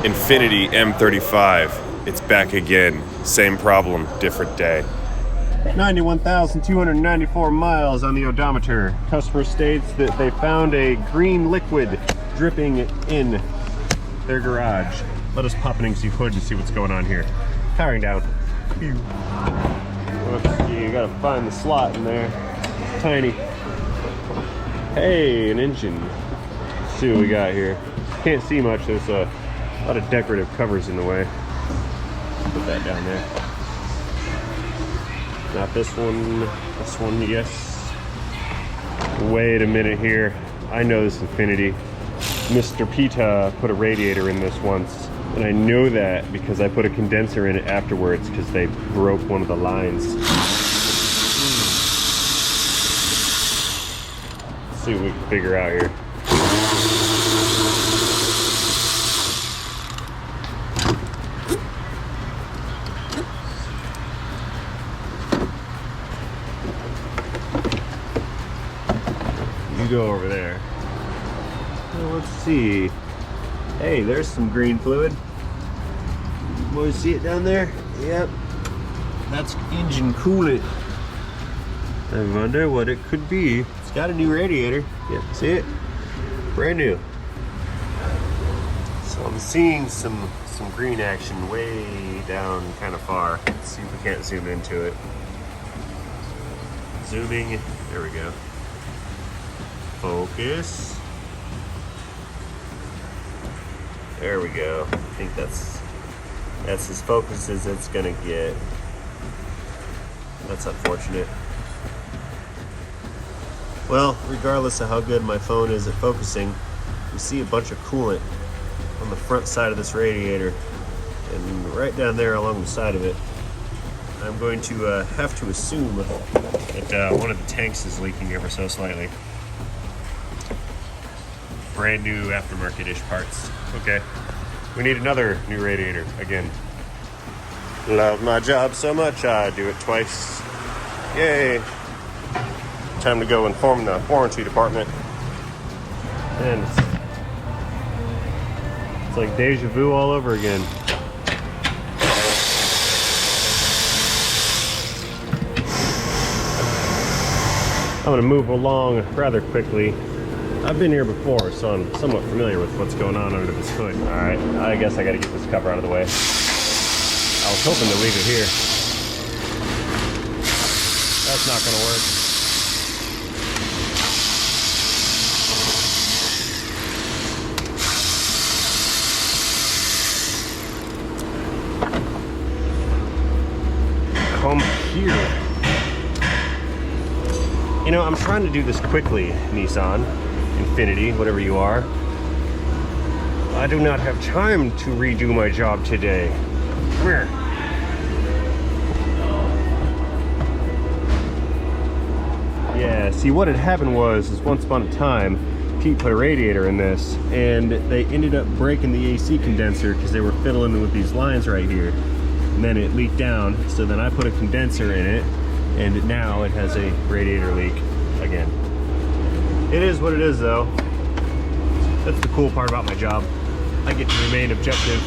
Infinity M35. It's back again. Same problem, different day. 91,294 miles on the odometer. Customer states that they found a green liquid dripping in their garage. Let us pop an the hood and see what's going on here. Powering down. Let's see, you gotta find the slot in there. It's tiny. Hey, an engine. Let's see what we got here. Can't see much, there's a lot of decorative covers in the way. Put that down there. Not this one, yes. Wait a minute here. I know this Infinity. Mr. Pita put a radiator in this once, and I know that because I put a condenser in it afterwards because they broke one of the lines. Let's see what we can figure out here. You go over there. Well, let's see. Hey, there's some green fluid. You see it down there? Yep. That's engine coolant. I wonder what it could be. It's got a new radiator. Yep, see it? Brand new. So I'm seeing some green action way down kind of far. Let's see if we can't zoom into it. Zooming. There we go. Focus. There we go. I think that's as focused as it's gonna get. That's unfortunate. Well, regardless of how good my phone is at focusing, you see a bunch of coolant on the front side of this radiator and right down there along the side of it. I'm going to have to assume that one of the tanks is leaking ever so slightly. Brand new aftermarket-ish parts. Okay, we need another new radiator again. Love my job so much I do it twice. Yay! Time to go inform the warranty department. And it's like deja vu all over again. I'm gonna move along rather quickly. I've been here before, so I'm somewhat familiar with what's going on under this hood. All right, I guess I gotta get this cover out of the way. I was hoping to leave it here. That's not gonna work. Come here. You know, I'm trying to do this quickly, Nissan. Infinity, whatever you are. I do not have time to redo my job today. Come here. Yeah, see what had happened was once upon a time, Pete put a radiator in this and they ended up breaking the AC condenser because they were fiddling with these lines right here. And then it leaked down, so then I put a condenser in it and now it has a radiator leak again. It is what it is, though. That's the cool part about my job. I get to remain objective,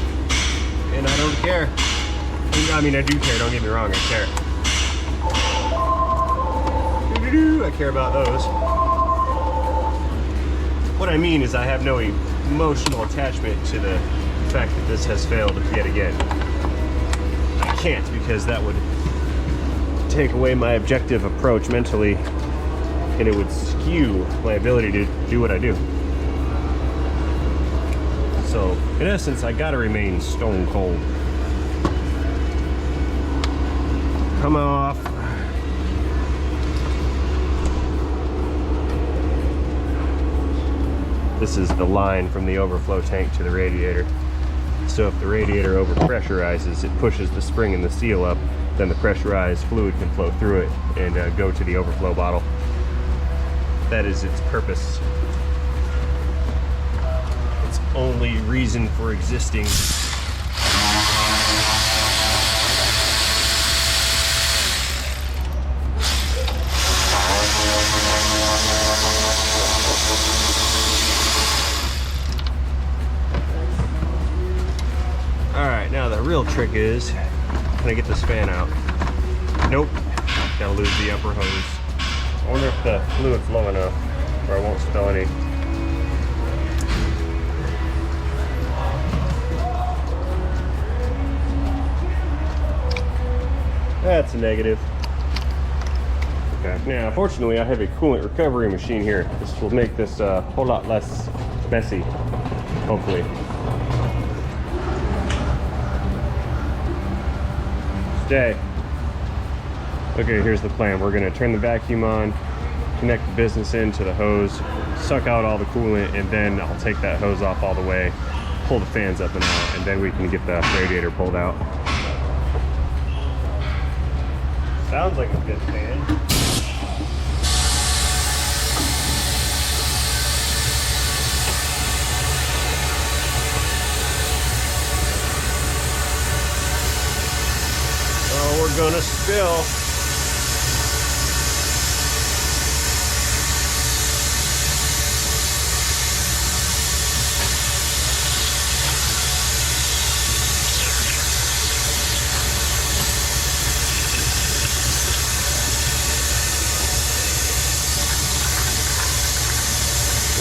and I don't care. I mean, I do care, don't get me wrong, I care. I care about those. What I mean is I have no emotional attachment to the fact that this has failed yet again. I can't, because that would take away my objective approach mentally, and it would skew my ability to do what I do. So, in essence, I gotta remain stone cold. Come off. This is the line from the overflow tank to the radiator. So if the radiator overpressurizes, it pushes the spring in the seal up, then the pressurized fluid can flow through it and go to the overflow bottle. That is its purpose. Its only reason for existing. All right, now the real trick is, can I get this fan out? Nope, gotta lose the upper hose. I wonder if the fluid's low enough where I won't spill any. That's a negative. Okay. Now, fortunately, I have a coolant recovery machine here. This will make this a whole lot less messy, hopefully. Stay. Okay, here's the plan. We're gonna turn the vacuum on, connect the business into the hose, suck out all the coolant, and then I'll take that hose off all the way, pull the fans up and out, and then we can get the radiator pulled out. Sounds like a good fan. Oh, we're gonna spill.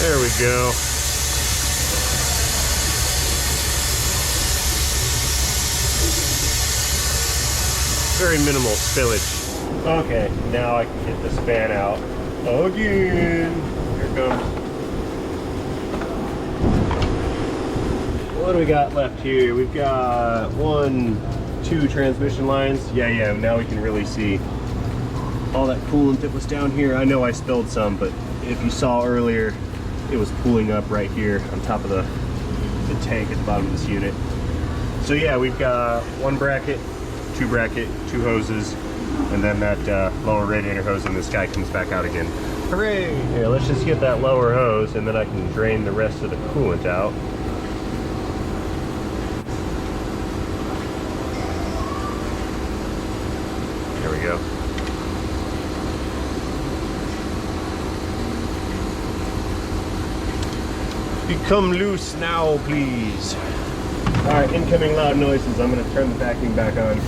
There we go. Very minimal spillage. Okay, now I can get this fan out again. Here it comes. What do we got left here? We've got 1, 2 transmission lines. Yeah, now we can really see all that coolant that was down here. I know I spilled some, but if you saw earlier, it was pooling up right here on top of the tank at the bottom of this unit. So yeah, we've got 1 bracket, 2 bracket, 2 hoses, and then that lower radiator hose, and this guy comes back out again. Hooray! Here, let's just get that lower hose, and then I can drain the rest of the coolant out. There we go. Become loose now, please. All right, incoming loud noises. I'm gonna turn the vacuum back on.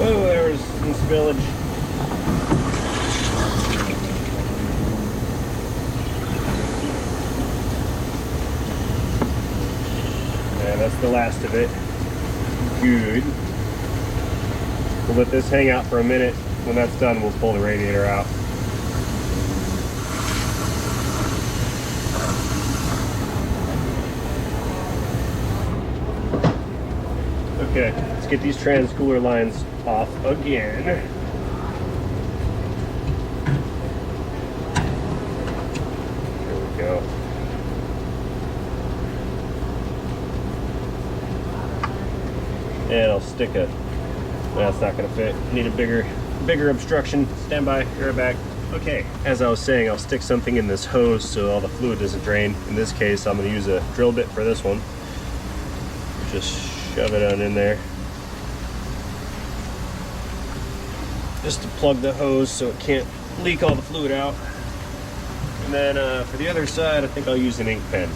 Oh, there's some spillage. And that's the last of it. Good. We'll let this hang out for a minute. When that's done, we'll pull the radiator out. Okay, let's get these trans cooler lines off again. There we go. And I'll stick a, that's not gonna fit. Need a bigger obstruction. Stand by, be right back. Okay, as I was saying, I'll stick something in this hose so all the fluid doesn't drain. In this case, I'm gonna use a drill bit for this one. Just shove it on in there. Just to plug the hose so it can't leak all the fluid out. And then for the other side, I think I'll use an ink pen.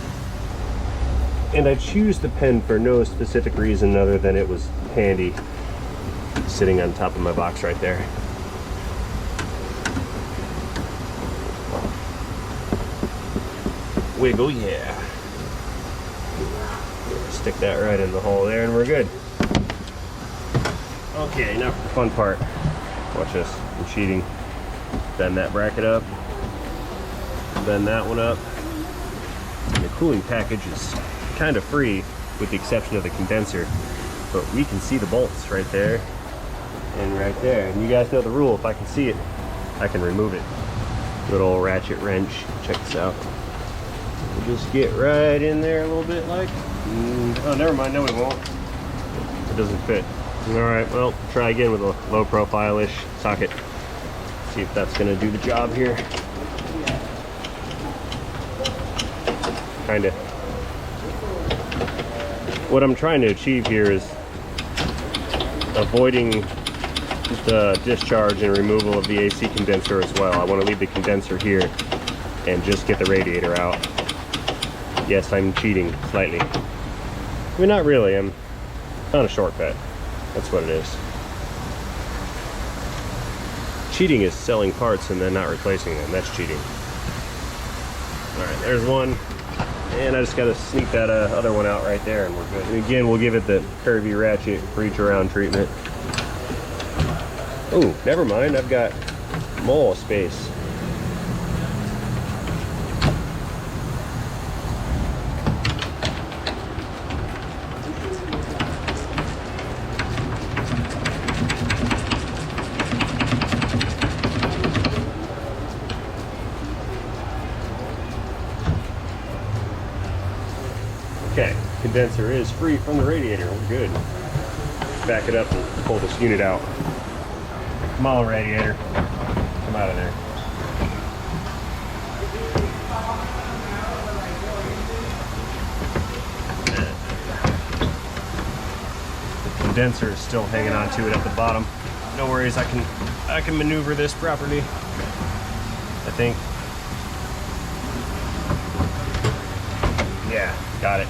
And I choose the pen for no specific reason other than it was handy sitting on top of my box right there. Wiggle, yeah. Stick that right in the hole there and we're good. Okay, now for the fun part. Watch this, I'm cheating. Bend that bracket up, bend that one up. And the cooling package is kind of free with the exception of the condenser, but we can see the bolts right there and right there. And you guys know the rule, if I can see it, I can remove it. Good old ratchet wrench, check this out. We'll just get right in there a little bit like, oh never mind, no we won't. It doesn't fit. All right, well, try again with a low profile-ish socket. See if that's gonna do the job here. Kinda. What I'm trying to achieve here is avoiding the discharge and removal of the AC condenser as well. I want to leave the condenser here and just get the radiator out. Yes, I'm cheating slightly. I mean, not really. I'm on a shortcut. That's what it is. Cheating is selling parts and then not replacing them. That's cheating. All right, there's one. And I just got to sneak that other one out right there and we're good. And again, we'll give it the curvy ratchet reach around treatment. Oh, never mind. I've got more space. Okay, condenser is free from the radiator. We're good. Back it up and pull this unit out. Come on, radiator. Come out of there. The condenser is still hanging on to it at the bottom. No worries, I can maneuver this properly, I think. Yeah, got it.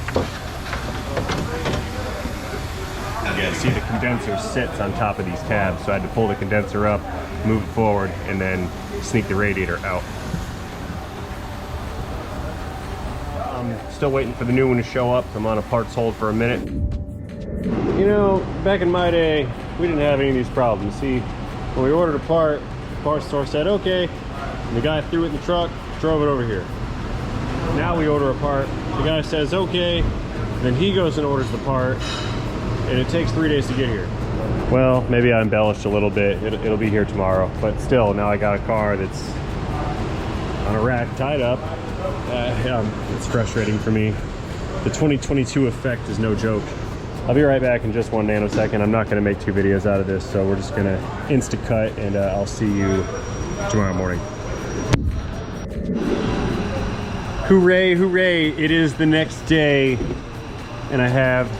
Yeah, see, the condenser sits on top of these tabs, so I had to pull the condenser up, move it forward, and then sneak the radiator out. I'm still waiting for the new one to show up. I'm on a parts hold for a minute. You know, back in my day, we didn't have any of these problems. See, when we ordered a part, the parts store said, okay, and the guy threw it in the truck, drove it over here. Now we order a part, the guy says, okay, then he goes and orders the part, and it takes 3 days to get here. Well, maybe I embellished a little bit. It'll be here tomorrow, but still, now I got a car that's on a rack tied up. It's frustrating for me. The 2022 effect is no joke. I'll be right back in just 1 nanosecond. I'm not gonna make 2 videos out of this, so we're just gonna insta-cut, and I'll see you tomorrow morning. Hooray, hooray, it is the next day, and I have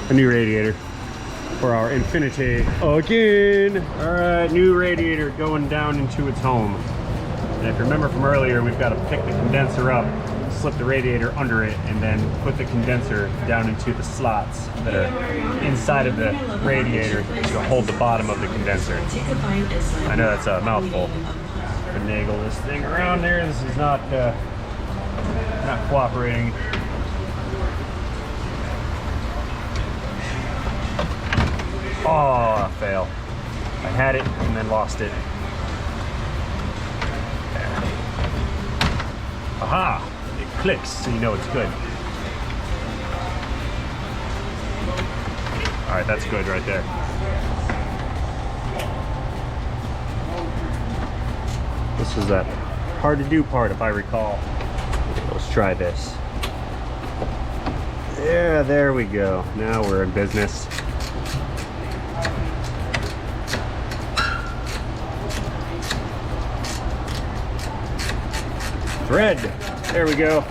a new radiator for our Infinity again. All right, new radiator going down into its home. And if you remember from earlier, we've got to pick the condenser up, slip the radiator under it, and then put the condenser down into the slots that are inside of the radiator to hold the bottom of the condenser. I know that's a mouthful. Finagle this thing around there. This is not cooperating. Oh, fail. I had it and then lost it. There. Aha! It clicks, so you know it's good. Alright, that's good right there. This was that hard to do part, if I recall. Let's try this. Yeah, there we go. Now we're in business. Thread. There we go.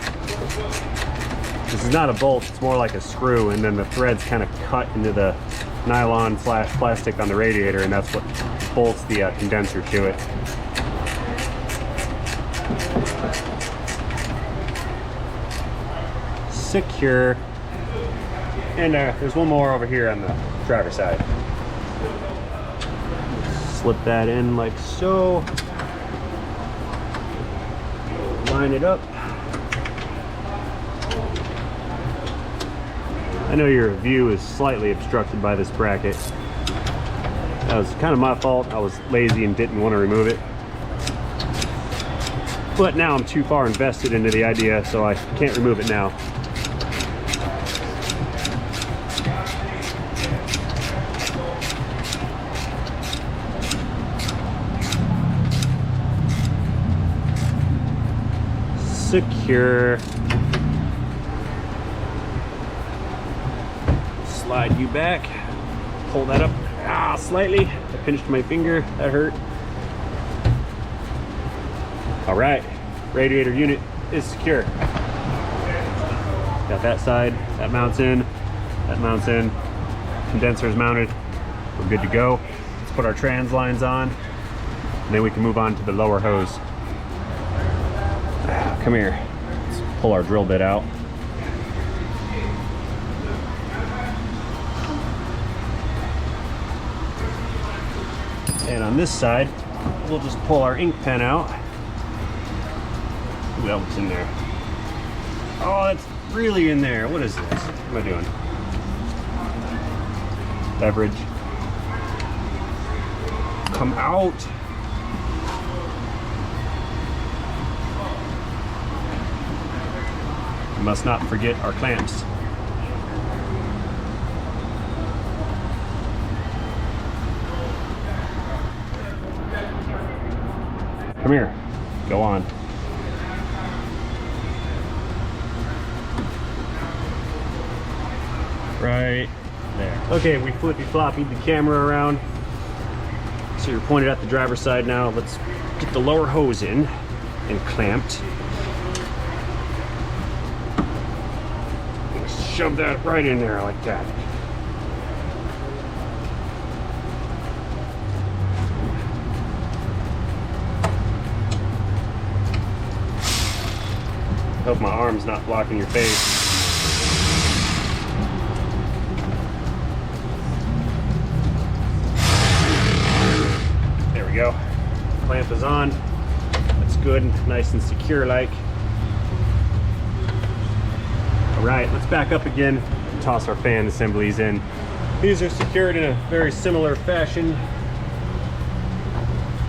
This is not a bolt, it's more like a screw, and then the thread's kind of cut into the nylon / plastic on the radiator, and that's what bolts the condenser to it. Secure. And there's one more over here on the driver's side. Slip that in like so. Line it up. I know your view is slightly obstructed by this bracket. That was kind of my fault. I was lazy and didn't want to remove it. But now I'm too far invested into the idea, so I can't remove it now. Secure. Slide you back. Pull that up. Ah, slightly. I pinched my finger. That hurt. All right. Radiator unit is secure. Got that side. That mounts in. That mounts in. Condenser is mounted. We're good to go. Let's put our trans lines on, and then we can move on to the lower hose. Come here. Let's pull our drill bit out. And on this side, we'll just pull our ink pen out. Ooh, that one's in there. Oh, that's really in there. What is this? What am I doing? Beverage. Come out. We must not forget our clamps. Come here. Go on. Right there. Okay, we flippy floppied the camera around. So you're pointed at the driver's side now. Let's get the lower hose in and clamped. Shove that right in there like that. Hope my arm's not blocking your face. There we go. Clamp is on. That's good, nice and secure like. All right, let's back up again and toss our fan assemblies in. These are secured in a very similar fashion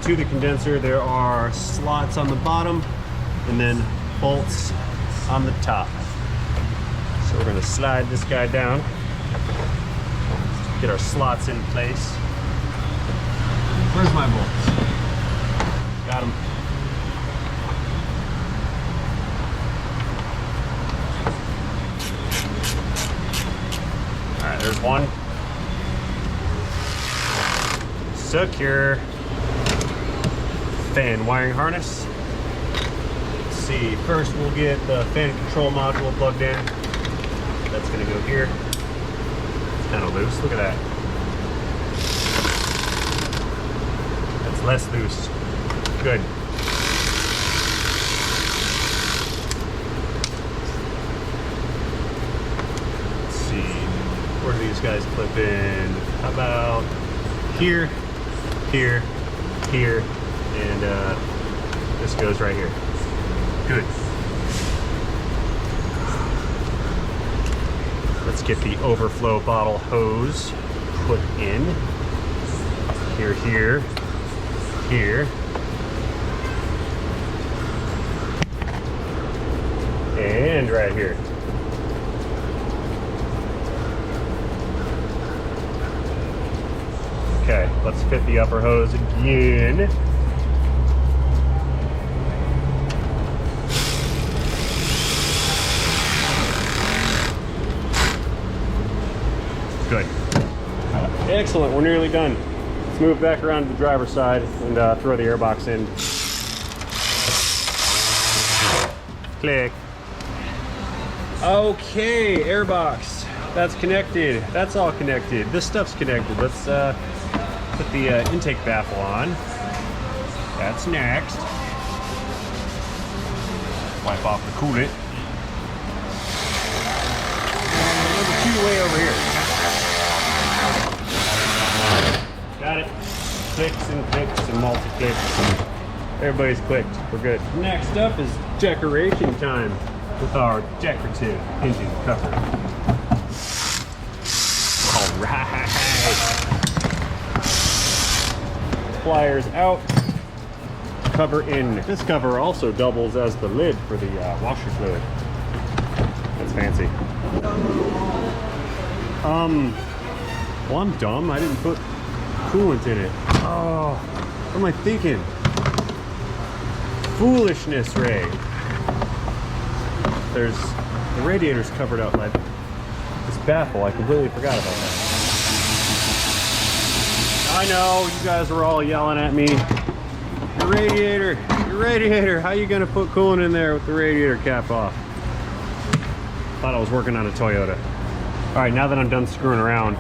to the condenser. There are slots on the bottom and then bolts on the top. So we're gonna slide this guy down, get our slots in place. Where's my bolts? Got them. All right, there's one. Secure. Fan wiring harness. See, first we'll get the fan control module plugged in. That's gonna go here. It's kind of loose, look at that. That's less loose. Good. Let's see, where do these guys clip in? How about here, here, here, and this goes right here. Good. Let's get the overflow bottle hose put in. Here, here, here. And right here. Okay, let's fit the upper hose again. Good. Excellent, we're nearly done. Let's move back around to the driver's side and throw the airbox in. Click. Okay, airbox. That's connected. That's all connected. This stuff's connected. Let's put the intake baffle on. That's next. Wipe off the coolant. Number 2 way over here. Got it. Clicks and clicks and multi-clicks. Everybody's clicked. We're good. Next up is decoration time with our decorative engine cover. All right. Pliers out. Cover in. This cover also doubles as the lid for the washer fluid. That's fancy. Well, I'm dumb. I didn't put coolant in it. Oh, what am I thinking? Foolishness, Ray. There's the radiator's covered up by this baffle. I completely forgot about that. I know you guys were all yelling at me. Your radiator. How you gonna put coolant in there with the radiator cap off? Thought I was working on a Toyota. All right, now that I'm done screwing around,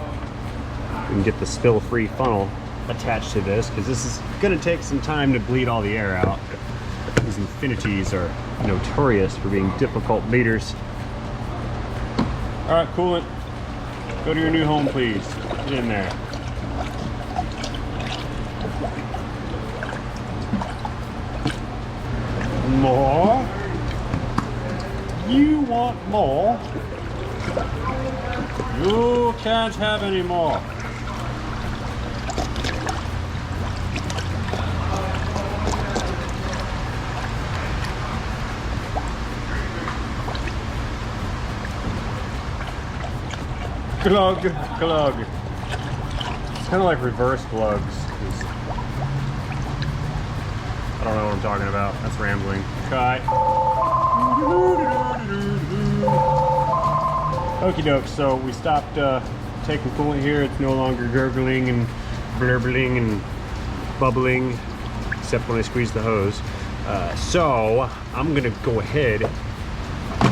we can get the spill-free funnel attached to this because this is going to take some time to bleed all the air out. These infinities are notorious for being difficult bleeders. All right, coolant, go to your new home, please. Get in there. More? You want more? You can't have any more. Glug, glug. It's kind of like reverse glugs. I don't know what I'm talking about. That's rambling. Cut. Okie doke, so we stopped taking coolant here. It's no longer gurgling and blurbling and bubbling, except when I squeeze the hose. So I'm gonna go ahead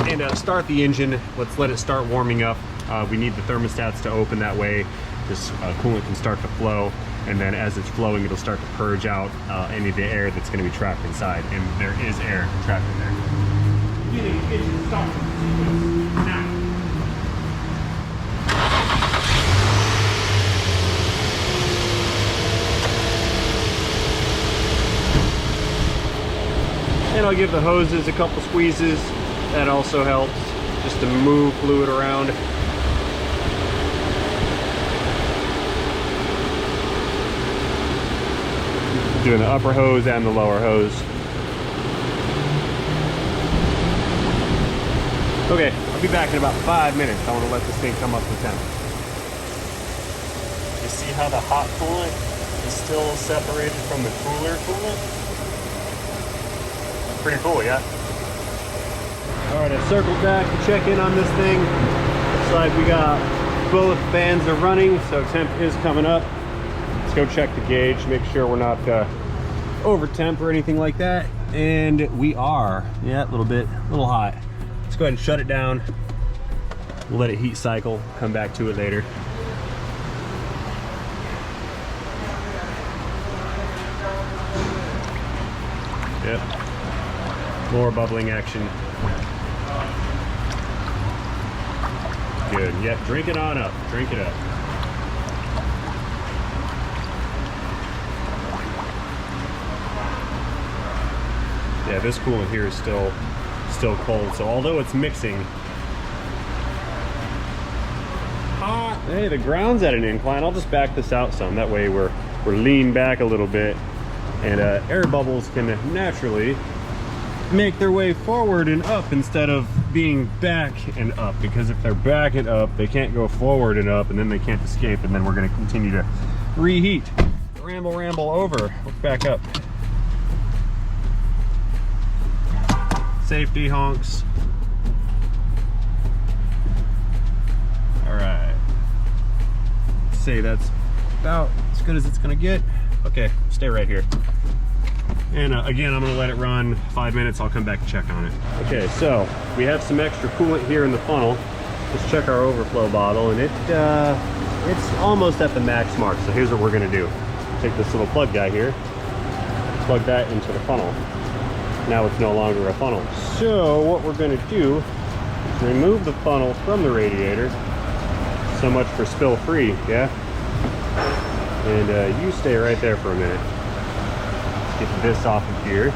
and start the engine. Let's let it start warming up. We need the thermostats to open, that way this coolant can start to flow, and then as it's flowing it'll start to purge out any of the air that's going to be trapped inside, and there is air trapped in there. Getting the engine started now. And I'll give the hoses a couple squeezes. That also helps, just to move fluid around. Doing the upper hose and the lower hose. Okay, I'll be back in about 5 minutes. I want to let this thing come up to temp. You see how the hot coolant is still separated from the cooler coolant? Pretty cool, yeah? Alright, I circled back to check in on this thing. Looks like we got both fans are running, so temp is coming up. Let's go check the gauge, make sure we're not over temp or anything like that. And we are, yeah, a little hot. Let's go ahead and shut it down. We'll let it heat cycle, come back to it later. Yep, more bubbling action. Good, yeah, drink it on up, drink it up. Yeah, this coolant here is still cold, so although it's mixing, hey, the ground's at an incline. I'll just back this out some, that way we're leaned back a little bit, and air bubbles can naturally make their way forward and up instead of being back and up, because if they're back and up, they can't go forward and up, and then they can't escape, and then we're going to continue to reheat. Ramble over. Look back up. Safety honks. All right. Say that's about as good as it's gonna get. Okay, stay right here. And again, I'm gonna let it run 5 minutes. I'll come back and check on it. Okay, so we have some extra coolant here in the funnel. Let's check our overflow bottle, and it's almost at the max mark. So here's what we're gonna do. Take this little plug guy here, plug that into the funnel. Now it's no longer a funnel. So what we're going to do is remove the funnel from the radiator. So much for spill free, yeah? And you stay right there for a minute. Let's get this off of here.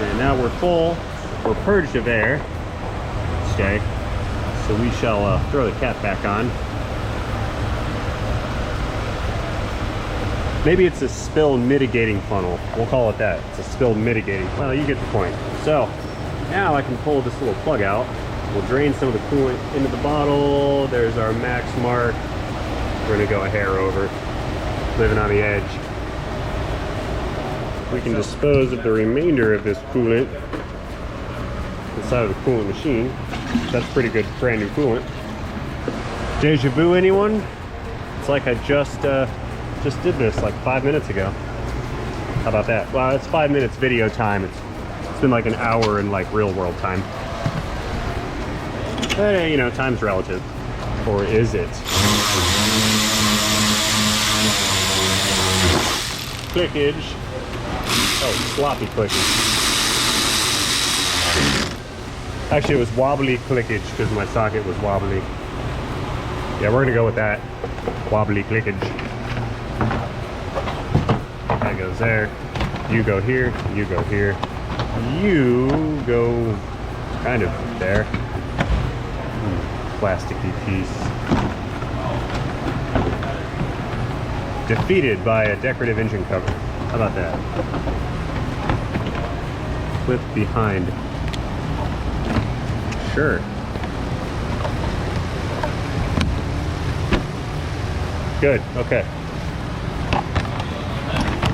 And now we're full. We're purged of air. Stay. So we shall throw the cap back on. Maybe it's a spill mitigating funnel. We'll call it that. It's a spill mitigating. Well, you get the point. So now I can pull this little plug out. We'll drain some of the coolant into the bottle. There's our max mark. We're gonna go a hair over, living on the edge. We can dispose of the remainder of this coolant inside of the coolant machine. That's pretty good brand new coolant. Deja vu, anyone? It's like I just did this like 5 minutes ago. How about that? Well, it's 5 minutes video time. It's been like an hour in like real world time. But you know, time's relative. Or is it? clickage. Oh, sloppy clickage. Actually, it was wobbly clickage because my socket was wobbly. Yeah, we're gonna go with that. Wobbly clickage. That goes there. You go here. You go here. You go kind of there. Plasticky piece. Defeated by a decorative engine cover. How about that? Clip behind. Sure. Good, okay.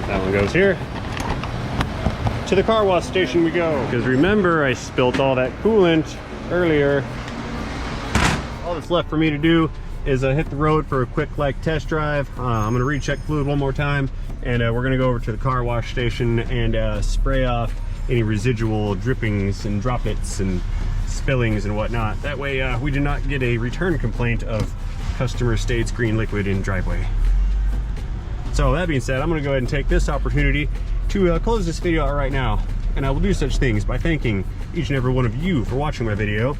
That one goes here. To the car wash station we go. Because remember, I spilt all that coolant earlier. All that's left for me to do is hit the road for a quick test drive. I'm gonna recheck fluid one more time, and we're gonna go over to the car wash station and spray off any residual drippings and droplets and spillings and whatnot. That way we do not get a return complaint of customer states green liquid in driveway. So that being said, I'm gonna go ahead and take this opportunity to close this video out right now. And I will do such things by thanking each and every one of you for watching my video.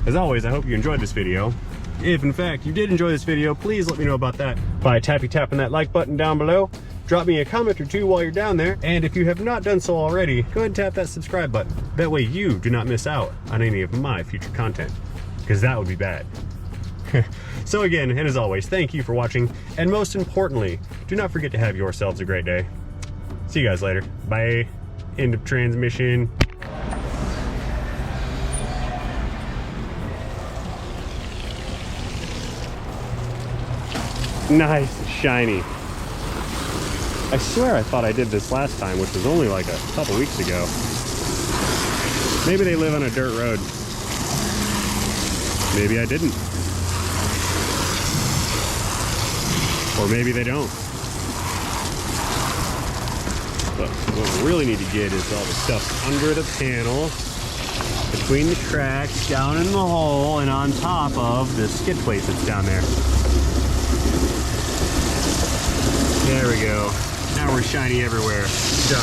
As always, I hope you enjoyed this video. If in fact you did enjoy this video, please let me know about that by tapping that like button down below. Drop me a comment or two while you're down there. And if you have not done so already, go ahead and tap that subscribe button. That way you do not miss out on any of my future content, because that would be bad. So again, and as always, thank you for watching. And most importantly, do not forget to have yourselves a great day. See you guys later. Bye. End of transmission. Nice, shiny. I swear I thought I did this last time, which was only like a couple weeks ago. Maybe they live on a dirt road. Maybe I didn't. Or maybe they don't. But what we really need to get is all the stuff under the panel, between the tracks, down in the hole, and on top of the skid plate that's down there. There we go. Now we're shiny everywhere. So.